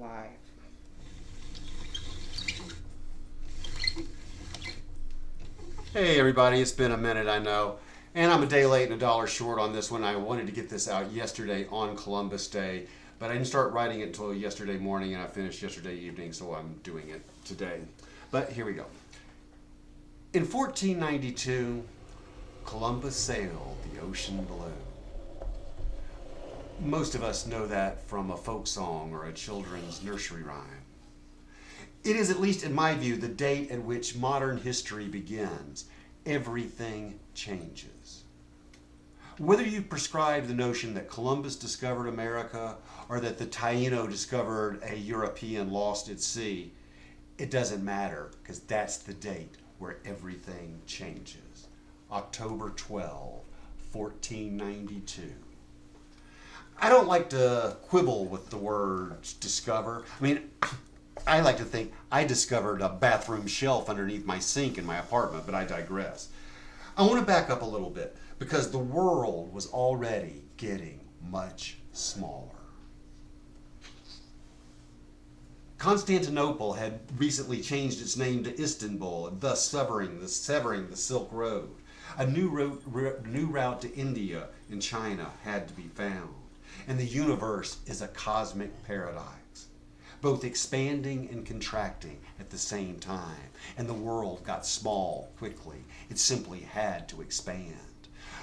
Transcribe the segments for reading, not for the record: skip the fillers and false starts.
live. Hey everybody, it's been a minute, I know. And I'm a day late and a dollar short on this one. I wanted to get this out yesterday on Columbus Day, but I didn't start writing it until yesterday morning and I finished yesterday evening, so I'm doing it today. But here we go. In 1492, Columbus sailed the ocean blue. Most of us know that from a folk song or a children's nursery rhyme. It is, at least in my view, the date at which modern history begins. Everything changes. Whether you prescribe the notion that Columbus discovered America or that the Taino discovered a European lost at sea, it doesn't matter, because that's the date where everything changes. October 12, 1492. I don't like to quibble with the word discover. I like to think I discovered a bathroom shelf underneath my sink in my apartment, but I digress. I want to back up a little bit because the world was already getting much smaller. Constantinople had recently changed its name to Istanbul, and thus severing the Silk Road. A new route to India and China had to be found, and the universe is a cosmic paradox, both expanding and contracting at the same time, and the world got small quickly. It simply had to expand.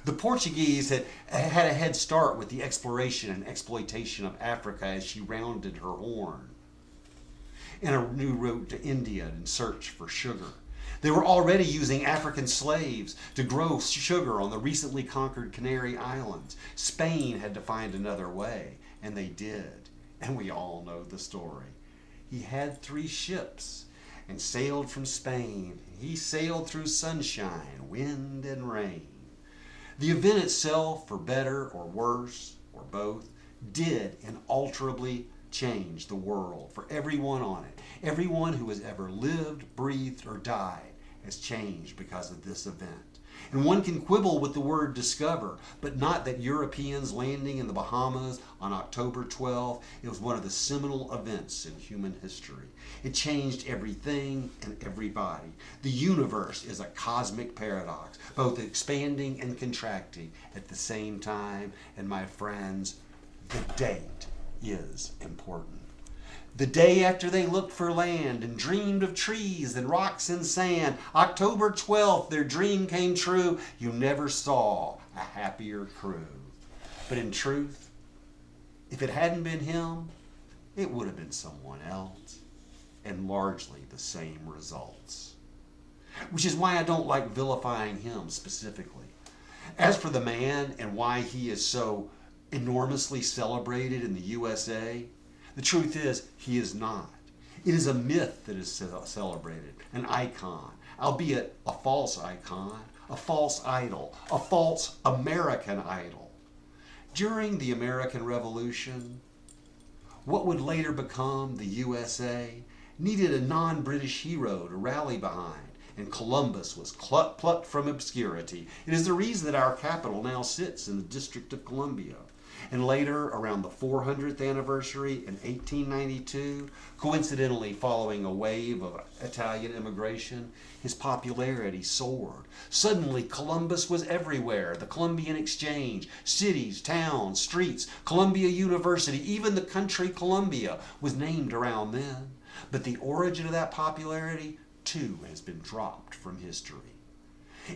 The Portuguese had a head start with the exploration and exploitation of Africa as she rounded her horn, and a new route to India in search for sugar. They were already using African slaves to grow sugar on the recently conquered Canary Islands. Spain had to find another way, and they did. And we all know the story. He had 3 ships and sailed from Spain. He sailed through sunshine, wind, and rain. The event itself, for better or worse, or both, did inalterably change the world for everyone on it. Everyone who has ever lived, breathed, or died has changed because of this event. And one can quibble with the word discover, but not that Europeans landing in the Bahamas on October 12th. It was one of the seminal events in human history. It changed everything and everybody. The universe is a cosmic paradox, both expanding and contracting at the same time. And my friends, the date is important. The day after they looked for land and dreamed of trees and rocks and sand, October 12th, their dream came true. You never saw a happier crew. But in truth, if it hadn't been him, it would have been someone else, and largely the same results. Which is why I don't like vilifying him specifically. As for the man and why he is so enormously celebrated in the USA, the truth is, he is not. It is a myth that is celebrated, an icon, albeit a false icon, a false idol, a false American idol. During the American Revolution, what would later become the USA needed a non-British hero to rally behind, and Columbus was plucked from obscurity. It is the reason that our capital now sits in the District of Columbia. And later, around the 400th anniversary in 1892, coincidentally following a wave of Italian immigration, his popularity soared. Suddenly, Columbus was everywhere. The Columbian Exchange, cities, towns, streets, Columbia University, even the country Columbia was named around then. But the origin of that popularity, too, has been dropped from history.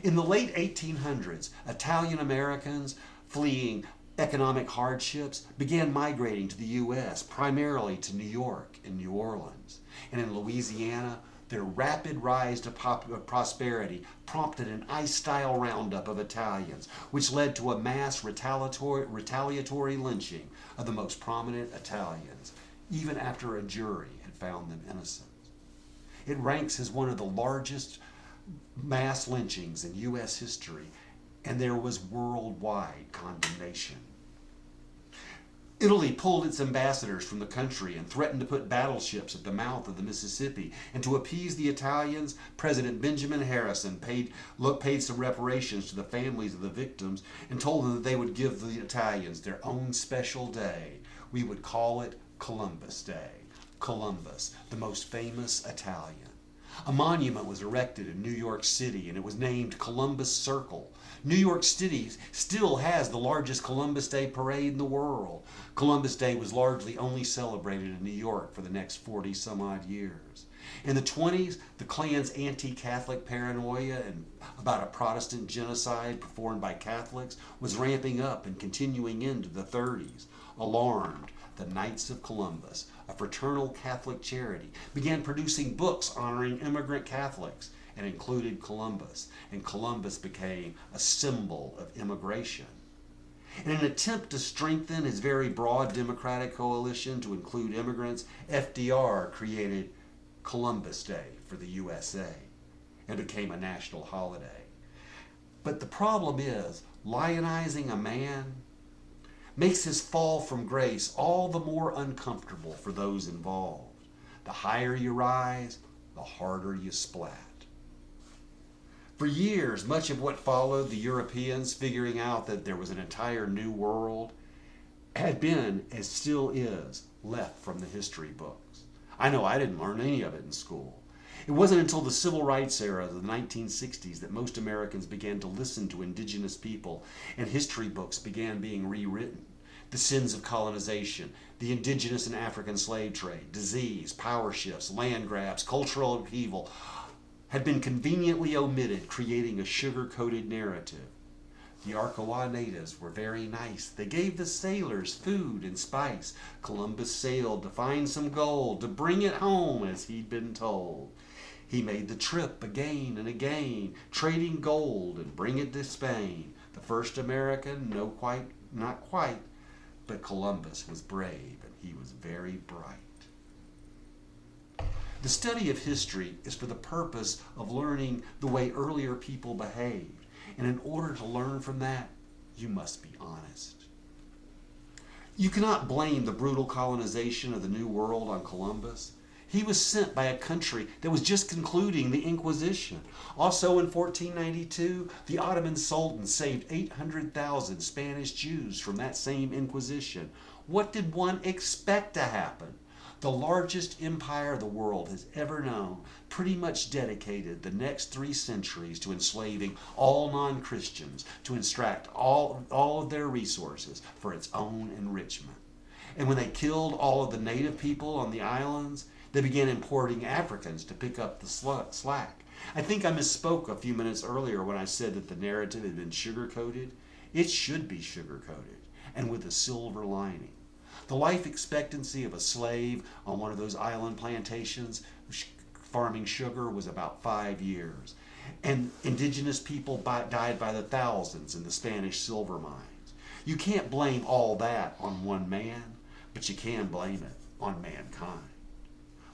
In the late 1800s, Italian Americans fleeing economic hardships began migrating to the U.S., primarily to New York and New Orleans. And in Louisiana, their rapid rise to prosperity prompted an ice-style roundup of Italians, which led to a mass retaliatory lynching of the most prominent Italians, even after a jury had found them innocent. It ranks as one of the largest mass lynchings in U.S. history, and there was worldwide condemnation. Italy pulled its ambassadors from the country and threatened to put battleships at the mouth of the Mississippi. And to appease the Italians, President Benjamin Harrison paid some reparations to the families of the victims and told them that they would give the Italians their own special day. We would call it Columbus Day. Columbus, the most famous Italian. A monument was erected in New York City and it was named Columbus Circle. New York City still has the largest Columbus Day parade in the world. Columbus Day was largely only celebrated in New York for the next 40 some odd years. In the 20s, the Klan's anti-Catholic paranoia and about a Protestant genocide performed by Catholics was ramping up and continuing into the 30s. Alarmed, the Knights of Columbus, a fraternal Catholic charity, began producing books honoring immigrant Catholics and included Columbus, and Columbus became a symbol of immigration. In an attempt to strengthen his very broad Democratic coalition to include immigrants, FDR created Columbus Day for the USA and became a national holiday. But the problem is, lionizing a man makes his fall from grace all the more uncomfortable for those involved. The higher you rise, the harder you splat. For years, much of what followed the Europeans figuring out that there was an entire new world had been, and still is, left from the history books. I know I didn't learn any of it in school. It wasn't until the civil rights era of the 1960s that most Americans began to listen to indigenous people and history books began being rewritten. The sins of colonization, the indigenous and African slave trade, disease, power shifts, land grabs, cultural upheaval had been conveniently omitted, creating a sugar-coated narrative. The Arkawa natives were very nice. They gave the sailors food and spice. Columbus sailed to find some gold, to bring it home as he'd been told. He made the trip again and again, trading gold and bring it to Spain. The first American, not quite, but Columbus was brave and he was very bright. The study of history is for the purpose of learning the way earlier people behaved. And in order to learn from that, you must be honest. You cannot blame the brutal colonization of the New World on Columbus. He was sent by a country that was just concluding the Inquisition. Also in 1492, the Ottoman Sultan saved 800,000 Spanish Jews from that same Inquisition. What did one expect to happen? The largest empire the world has ever known pretty much dedicated the next 3 centuries to enslaving all non-Christians, to extract all of their resources for its own enrichment. And when they killed all of the native people on the islands, they began importing Africans to pick up the slack. I think I misspoke a few minutes earlier when I said that the narrative had been sugar-coated. It should be sugar-coated, and with a silver lining. The life expectancy of a slave on one of those island plantations farming sugar was about 5 years. And indigenous people died by the thousands in the Spanish silver mines. You can't blame all that on one man, but you can blame it on mankind.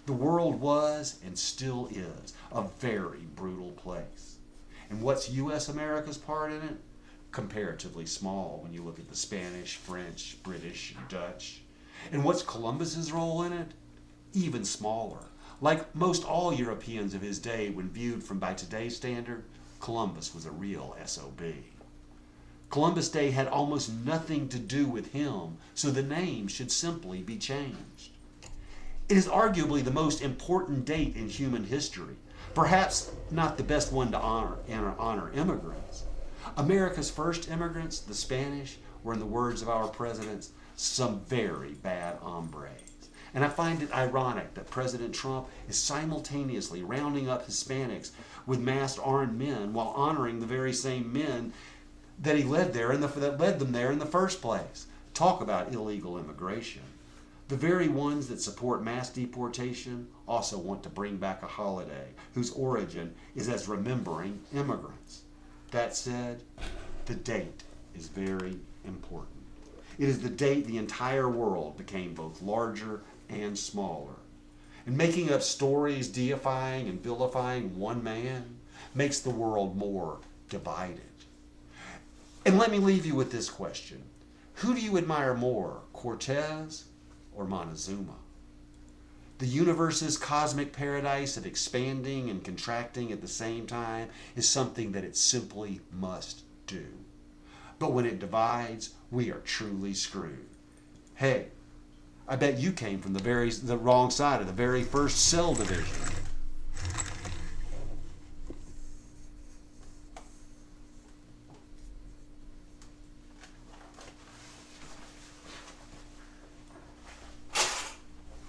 The world was, and still is, a very brutal place. And what's U.S. America's part in it? Comparatively small when you look at the Spanish, French, British, and Dutch. And what's Columbus's role in it? Even smaller. Like most all Europeans of his day, when viewed by today's standard, Columbus was a real SOB. Columbus Day had almost nothing to do with him, so the name should simply be changed. It is arguably the most important date in human history, perhaps not the best one to honor immigrants. America's first immigrants, the Spanish, were, in the words of our presidents, some very bad hombres. And I find it ironic that President Trump is simultaneously rounding up Hispanics with masked armed men while honoring the very same men that he led there that led them there in the first place. Talk about illegal immigration. The very ones that support mass deportation also want to bring back a holiday whose origin is as remembering immigrants. That said, the date is very important. It is the date the entire world became both larger and smaller. And making up stories deifying and vilifying one man makes the world more divided. And let me leave you with this question. Who do you admire more, Cortez or Montezuma? The universe's cosmic paradise of expanding and contracting at the same time is something that it simply must do. But when it divides, we are truly screwed. Hey, I bet you came from the wrong side of the very first cell division.